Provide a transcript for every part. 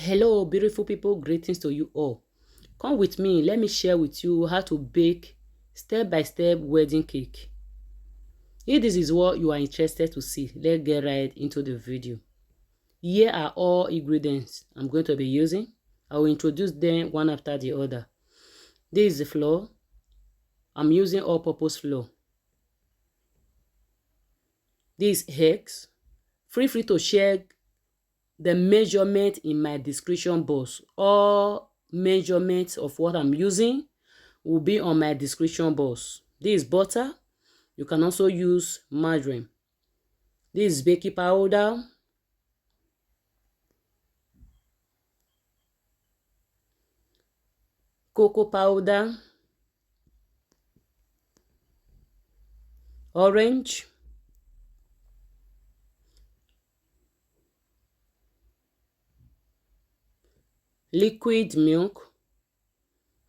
Hello, beautiful people. Greetings to you all. Come with me. Let me share with you how to bake step-by-step wedding cake. If this is what you are interested to see, let's get right into the video. Here are all ingredients I'm going to be using. I will introduce them one after the other. This is the flour. I'm using all-purpose flour. These eggs. Feel free to check the measurement in my description box. All measurements of what I'm using will be on my description box. This is butter. You can also use margarine. This is baking powder. Cocoa powder. Orange. Liquid milk.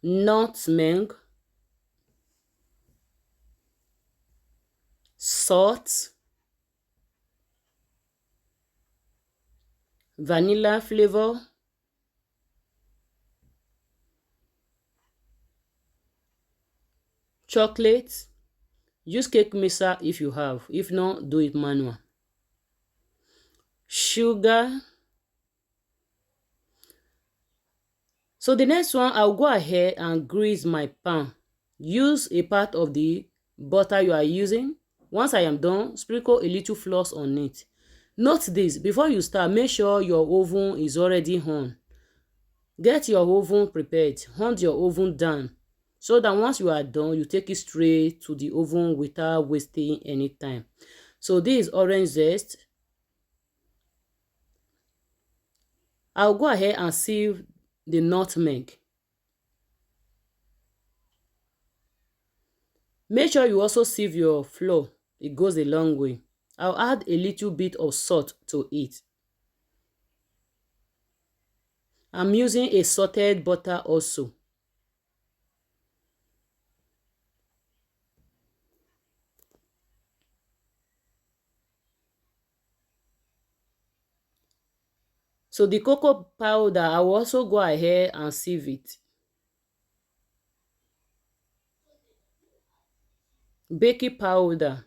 Nutmeg. Salt. Vanilla flavor. Chocolate. Use cake mixer if you have. If not, do it manual. Sugar. So the next one, I'll go ahead and grease my pan. Use a part of the butter you are using. Once I am done, sprinkle a little flour on it. Note this, before you start, make sure your oven is already on. Get your oven prepared. Hunt your oven down, so that once you are done, you take it straight to the oven without wasting any time. So this is orange zest. I'll go ahead and sieve the nutmeg. Make sure you also sieve your flour. It goes a long way. I'll add a little bit of salt to it. I'm using a salted butter also. So the cocoa powder, I will also go ahead and sieve it. Baking powder.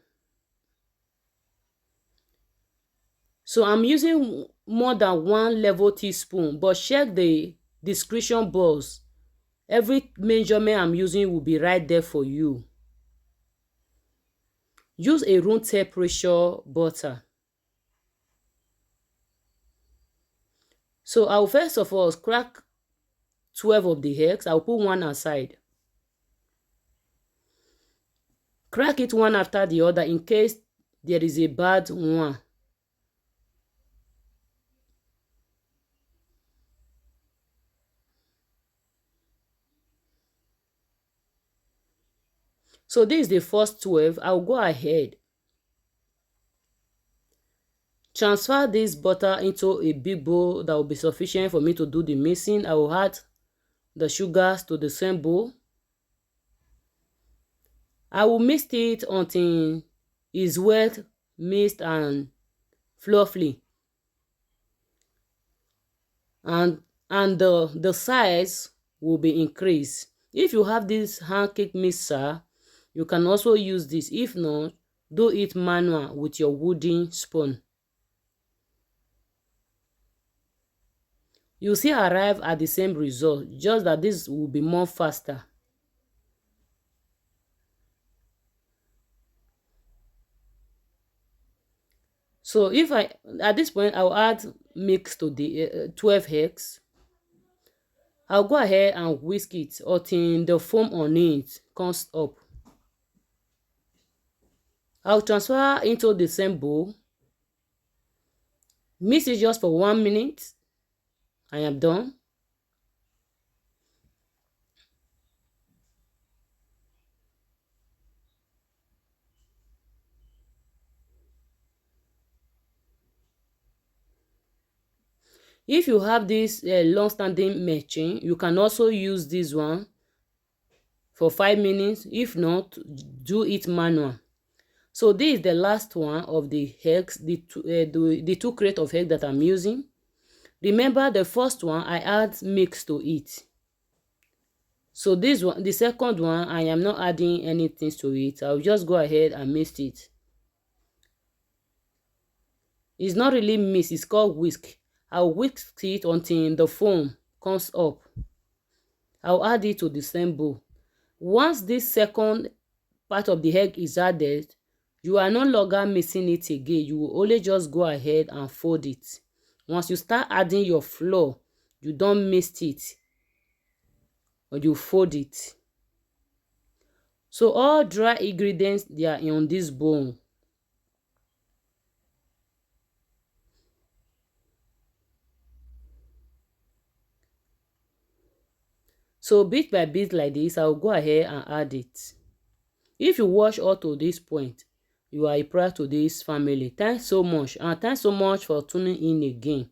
So I'm using more than 1 level teaspoon, but check the description box. Every measurement I'm using will be right there for you. Use a room temperature butter. So I'll first of all crack 12 of the eggs. I'll put one aside. Crack it one after the other in case there is a bad one. So this is the first 12. I'll go ahead. Transfer this butter into a big bowl that will be sufficient for me to do the mixing. I will add the sugars to the same bowl. I will mix it until it's wet, mixed and fluffy. And the size will be increased. If you have this hand cake mixer, you can also use this. If not, do it manual with your wooden spoon. You see arrive at the same result, just that this will be more faster. So if at this point, I'll add mix to the 12 eggs. I'll go ahead and whisk it until the foam on it comes up. I'll transfer into the same bowl. Mix it just for 1 minute. I am done. If you have this long-standing machine, you can also use this one for 5 minutes. If not, do it manual. So this is the last one of the eggs, the two crate of eggs that I'm using. Remember the first one, I add mix to it. So this one, the second one, I am not adding anything to it. I'll just go ahead and mix it. It's not really mix, it's called whisk. I'll whisk it until the foam comes up. I'll add it to the same bowl. Once this second part of the egg is added, you are no longer mixing it again. You will only just go ahead and fold it. Once you start adding your flour, you don't mix it, or you fold it. So all dry ingredients, they are on this bowl. So bit by bit like this, I'll go ahead and add it. If you watch up to this point, you are a part to this family. Thanks so much, and thanks so much for tuning in again.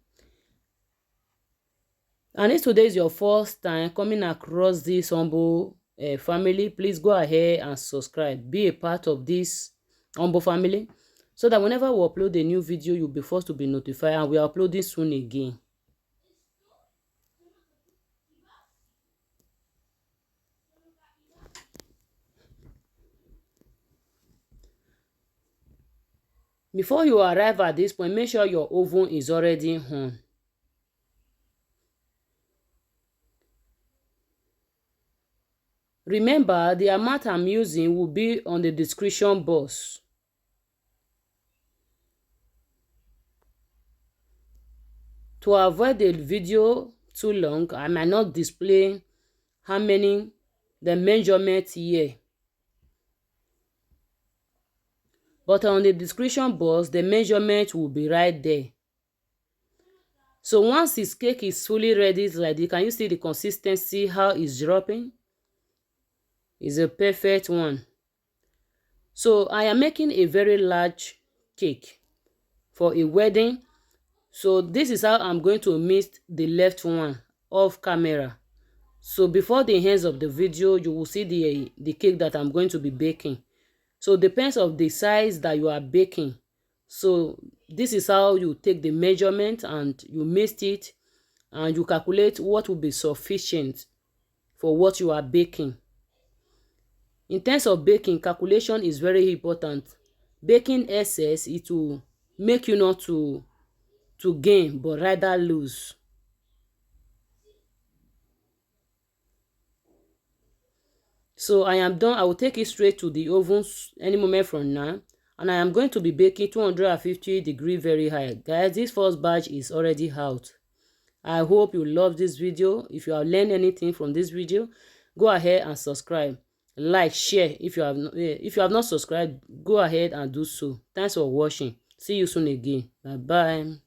And if today is your first time coming across this humble family, please go ahead and subscribe. Be a part of this humble family, so that whenever we upload a new video, you'll be first to be notified, and we are uploading soon again. Before you arrive at this point, make sure your oven is already on. Remember, the amount I'm using will be on the description box. To avoid the video too long, I might not display how many, the measurement here. But on the description box, the measurement will be right there. So once this cake is fully ready, it's like this. Can you see the consistency, how it's dropping? It's a perfect one. So I am making a very large cake for a wedding. So this is how I'm going to mix the left one off camera. So before the end of the video, you will see the cake that I'm going to be baking. So it depends on the size that you are baking. So this is how you take the measurement and you mix it, and you calculate what will be sufficient for what you are baking. In terms of baking, calculation is very important. Baking excess, it will make you not to gain, but rather lose. So I am done. I will take it straight to the oven any moment from now, and I am going to be baking 250 degree very high. Guys, this first batch is already out. I hope you love this video. If you have learned anything from this video, go ahead and subscribe, like, share. If you have not subscribed, go ahead and do so. Thanks for watching. See you soon again. Bye bye.